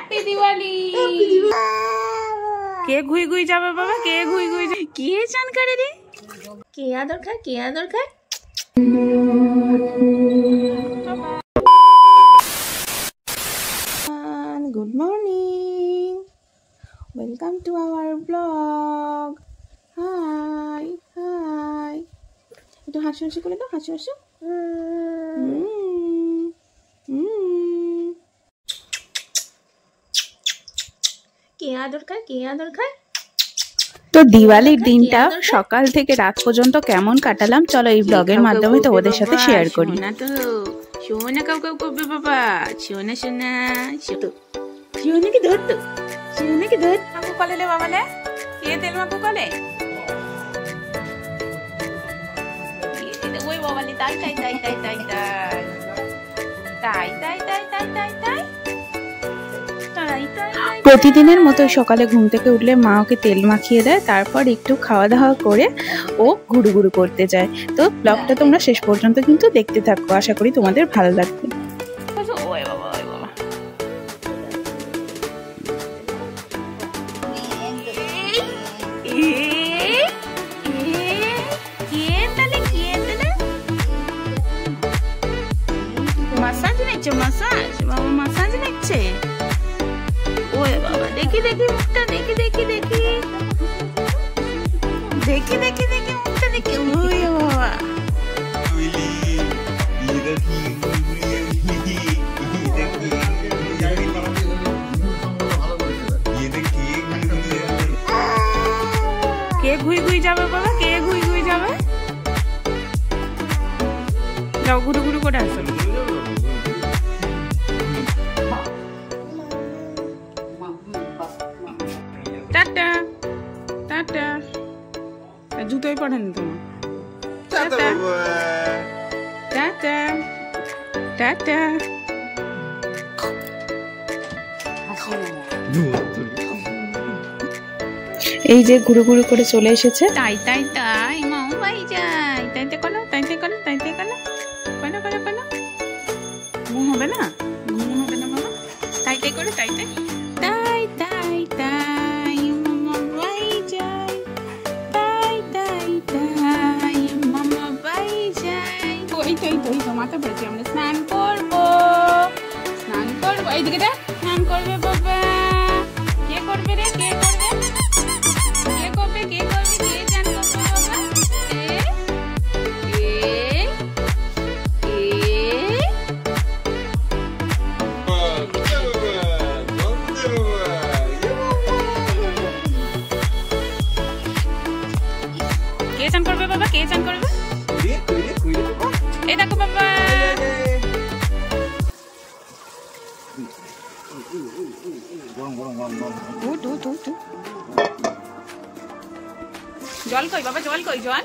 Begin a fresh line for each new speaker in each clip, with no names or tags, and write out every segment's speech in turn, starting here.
Happy Diwali. কে ঘুই ঘুই যাবে বাবা, কে ঘুই ঘুই যাবে? কে চান করে রে? কে আদর খায়, কে আদর খায়? Good morning, welcome to our blog. High high, একটু হাসি হাসি করে দাও, হাসি হাসি। কে আদর খায়, কে আদর খায়? তো দিওয়ালির দিনটা সকাল থেকে রাত পর্যন্ত কেমন কাটালাম চলো এই ব্লগের মাধ্যমে তোমাদের সাথে শেয়ার করি। না তো সোনা কাউ কাউ করবে বাবা, সোনা সোনা সোনাকে ধর, তো সোনাকে ধর। মাকু কলে লে বাবা, লে কে তেল মাকু কলে? ওই বাবা, তাই তাই তাই তাই তাই তাই তাই তাই তাই তাই তাই তাই। প্রতিদিনের মতো সকালে ঘুম থেকে উঠলে মা ওকে তেল মাখিয়ে দেয়, তারপর একটু খাওয়া দাওয়া করে ও ঘুরু ঘুরু করতে যায়। তো ব্লগটা তোমরা শেষ পর্যন্ত কিন্তু দেখতে থাকো, আশা করি তোমাদের ভালো লাগবে। মাসাজ নিচ্ছে, মাসাজ বাবা, মাসাজ নিচ্ছে। ওই বাবা, দেখি দেখি মুখটা, দেখি দেখি দেখি দেখি দেখি দেখি মুখটা দেখি। ওই বাবা, কে ঘুই ঘুই যাবে বাবা, কে ঘুই ঘুই যাবে? যাও ঘুরু ঘুরু করে আসো। টাটা টাটা, জুতোই পড়েনি তোমার। Tata tata tata. এই যে ঘুরু ঘুরু করে চলে এসেছে। তাই তাই তাই মাও ভাই যাই, তাইতে করো, তাইতে করো, তাইতে করো, করো করো করো। ঘুম হবে না, ঘুম হবে না বাবা, তাইতে করো, তাইতে তাই তাই তাই মামা ভাই যাই, তাই তাই তাই মামা ভাই যাই। ওই তো এই তো এই তো মাথা পড়েছি, আমরা স্নান করবো, স্নান করবো। এইদিকে দেখ, স্নান করবে বাবা। কে করবে রে, কে করবে, কে করবে, কে করবে, কে চান করবে বাবা? কে চান করবে বাবা, কে চান করবে? এই দেখো বাবা, জল কই বাবা, জল কই, জল?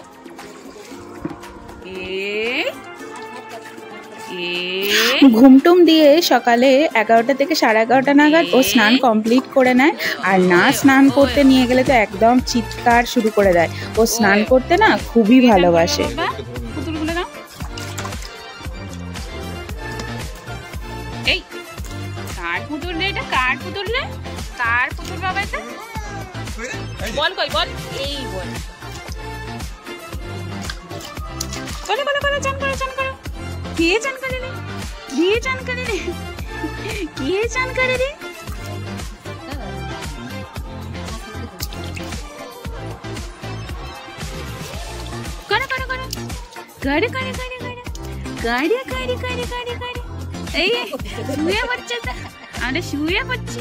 ঘুমটুম দিয়ে সকালে 11টা থেকে 11:30 নাগাদ ও স্নান কমপ্লিট করে নেয়। আর না স্নান করতে নিয়ে গেলে তো একদম চিৎকার শুরু করে দেয়। ও স্নান করতে না খুবই ভালোবাসে। পুতুলগুলো দাও। এই কার পুতুল রে এটা, কার পুতুল রে, কার পুতুল বাবা এটা? বল কই, বল, এই বল। বলে বলে বলে, চান করো, চান করো। কে চান করে রে, কে চান করে রে, কে চান করে রে? করো করো করো, করে করে করে করে করে করে করে করে করে। এই শুয়ে পড়ছে তো, আমরা শুয়ে পড়ছি।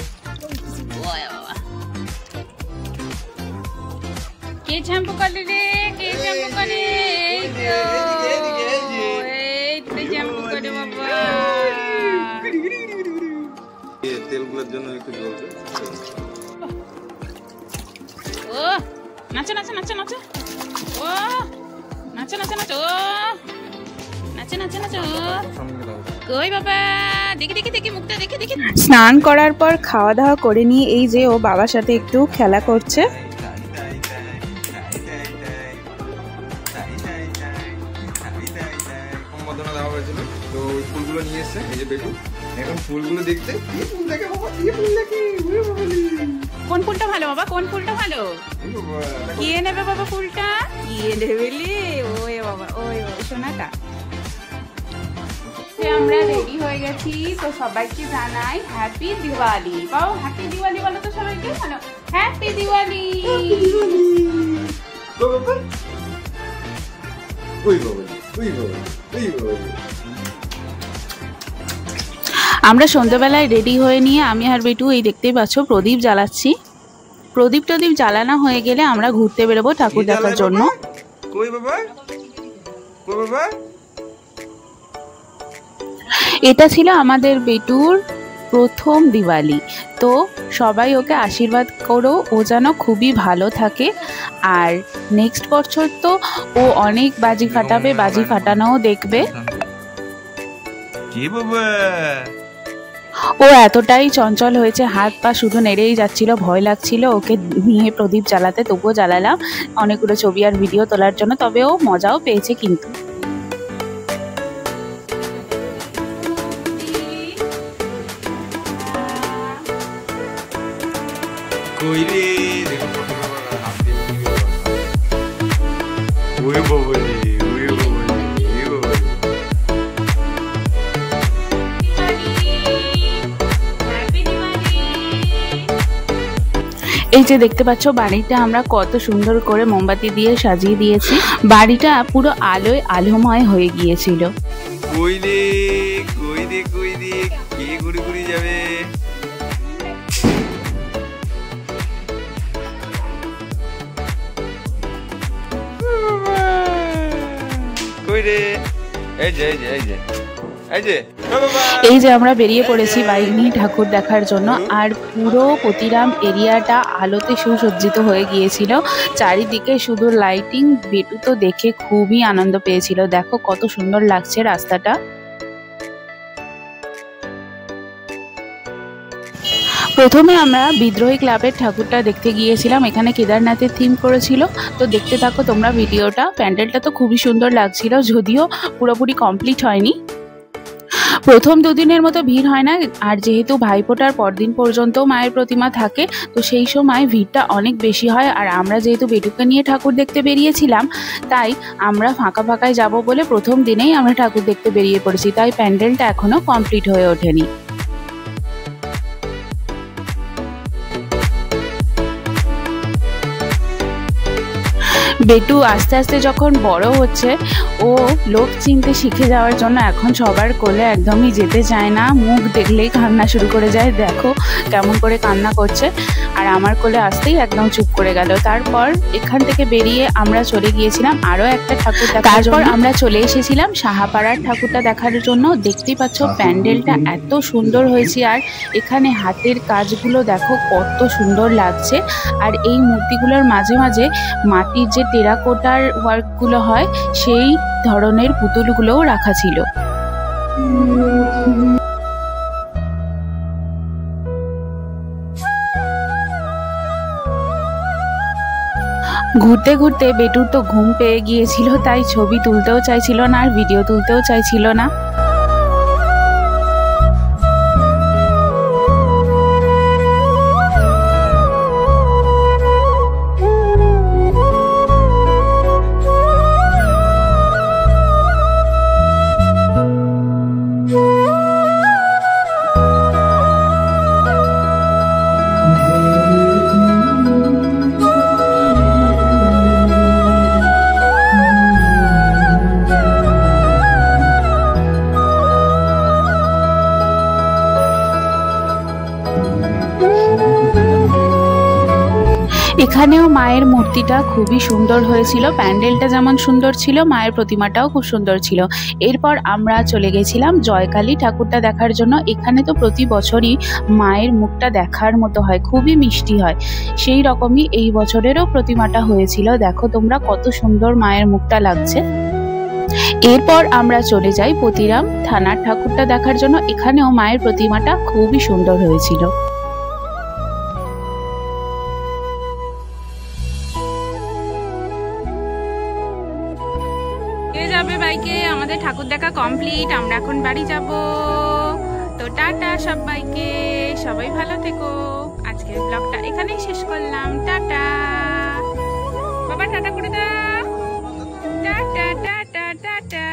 ওই বাবা, কে শ্যাম্পু করে রে, কে শ্যাম্পু করে? এই তো এই শ্যাম্পু করে বাবা।
তেলগুলোর জন্য একটু জল দে।
ও নাচো নাচো নাচো নাচো, ও নাচো নাচো নাচো, ও নাচো নাচো নাচো। কই বাবা, দেখি দেখি দেখি মুখটা, দেখি দেখি। স্নান করার পর খাওয়া দাওয়া করে নিয়ে এই যে ও বাবার সাথে একটু খেলা করছে।
তো ফুলগুলো নিয়ে এসছে, এই যে বেটু এখন ফুলগুলো দেখতে, এই ফুল দেখে বাবা, এই ফুল দেখে।
ভালো বাবা? কোন ফুলটা ভালো? কি নেবে বাবা ফুলটা? কি নেবে লে? ওই বাবা, ওই সোনাটা। আমরা রেডি হয়ে গেছি, তো সবাইকে জানাই হ্যাপি দিওয়ালি। বাবা হ্যাপি দিওয়ালি বলো তো সবাইকে, বলো হ্যাপি দিওয়ালি। আমরা সন্ধ্যাবেলায় রেডি হয়ে নিয়ে আমি আর বেটু এই দেখতেই পাচ্ছ প্রদীপ জ্বালাচ্ছি। প্রদীপ টদীপ জ্বালানো হয়ে গেলে আমরা ঘুরতে বেরোবো ঠাকুর দেখার জন্য। এটা ছিল আমাদের বেটুর প্রথম দিওয়ালি, তো সবাই ওকে আশীর্বাদ করো ও যেন খুবই ভালো থাকে। আর নেক্সট বছর তো ও অনেক বাজি ফাটাবে, বাজি ফাটানোও দেখবে। ও এতটাই চঞ্চল হয়েছে, হাত পা শুধু নেড়েই যাচ্ছিল, ভয় লাগছিল ওকে নিয়ে প্রদীপ জ্বালাতে, তবুও জ্বালালাম অনেকগুলো ছবি আর ভিডিও তোলার জন্য। তবে ও মজাও পেয়েছে কিন্তু। এই যে দেখতে পাচ্ছ বাড়িটা আমরা কত সুন্দর করে মোমবাতি দিয়ে সাজিয়ে দিয়েছি। বাড়িটা পুরো আলোয় আলোময় হয়ে গিয়েছিল। এই যে আমরা বেরিয়ে পড়েছি বাইক নিয়ে ঠাকুর দেখার জন্য। আর পুরো পতিরাম এরিয়াটা আলোতে সুসজ্জিত হয়ে গিয়েছিল, চারিদিকে শুধু লাইটিং। বেটু তো দেখে খুবই আনন্দ পেয়েছিল, দেখো কত সুন্দর লাগছে রাস্তাটা। প্রথমে আমরা বিদ্রোহী ক্লাবের ঠাকুরটা দেখতে গিয়েছিলাম, এখানে কেদারনাথের থিম করেছিল। তো দেখতে থাকো তোমরা ভিডিওটা। প্যান্ডেলটা তো খুবই সুন্দর লাগছিল, যদিও পুরোপুরি কমপ্লিট হয়নি। প্রথম দুদিনের মতো ভিড় হয় না, আর যেহেতু ভাইফোঁটার পরদিন পর্যন্ত মায়ের প্রতিমা থাকে, তো সেই সময় ভিড়টা অনেক বেশি হয়। আর আমরা যেহেতু বেটুকে নিয়ে ঠাকুর দেখতে বেরিয়েছিলাম, তাই আমরা ফাঁকা ফাঁকায় যাব বলে প্রথম দিনেই আমরা ঠাকুর দেখতে বেরিয়ে পড়েছি, তাই প্যান্ডেলটা এখনো কমপ্লিট হয়ে ওঠেনি। বেটু আস্তে আস্তে যখন বড় হচ্ছে, ও লোক চিনতে শিখে যাওয়ার জন্য এখন সবার কোলে একদমই যেতে চায় না, মুখ দেখলেই কান্না শুরু করে যায়। দেখো কেমন করে কান্না করছে, আর আমার কোলে আসতেই একদম চুপ করে গেল। তারপর এখান থেকে বেরিয়ে আমরা চলে গিয়েছিলাম আরও একটা ঠাকুর দেখার। তারপর আমরা চলে এসেছিলাম সাহাপাড়ার ঠাকুরটা দেখার জন্য। দেখতেই পাচ্ছ প্যান্ডেলটা এত সুন্দর হয়েছে, আর এখানে হাতের কাজগুলো দেখো কত সুন্দর লাগছে। আর এই মূর্তিগুলোর মাঝে মাঝে মাটির যে টেরাকোটার ওয়ার্কগুলো হয়, সেই ধরনের পুতুলগুলোও রাখা ছিল। ঘুরতে ঘুরতে বেটুর তো ঘুম পেয়ে গিয়েছিল, তাই ছবি তুলতেও চাইছিল না আর ভিডিও তুলতেও চাইছিল না। এখানেও মায়ের মূর্তিটা খুবই সুন্দর হয়েছিল, প্যান্ডেলটা যেমন সুন্দর ছিল মায়ের প্রতিমাটাও খুব সুন্দর ছিল। এরপর আমরা চলে গেছিলাম জয়কালী ঠাকুরটা দেখার জন্য। এখানে তো প্রতি বছরই মায়ের মুখটা দেখার মতো হয়, খুবই মিষ্টি হয়। সেই রকমই এই বছরেরও প্রতিমাটা হয়েছিল, দেখো তোমরা কত সুন্দর মায়ের মুখটা লাগছে। এরপর আমরা চলে যাই পতিরাম থানার ঠাকুরটা দেখার জন্য। এখানেও মায়ের প্রতিমাটা খুবই সুন্দর হয়েছিল। যাবে বাইকে, আমাদের ঠাকুর দেখা কমপ্লিট, আমরা এখন বাড়ি যাব। তো টাটা সবাইকে, সবাই ভালো থেকো। আজকের ব্লগটা এখানেই শেষ করলাম। টাটা।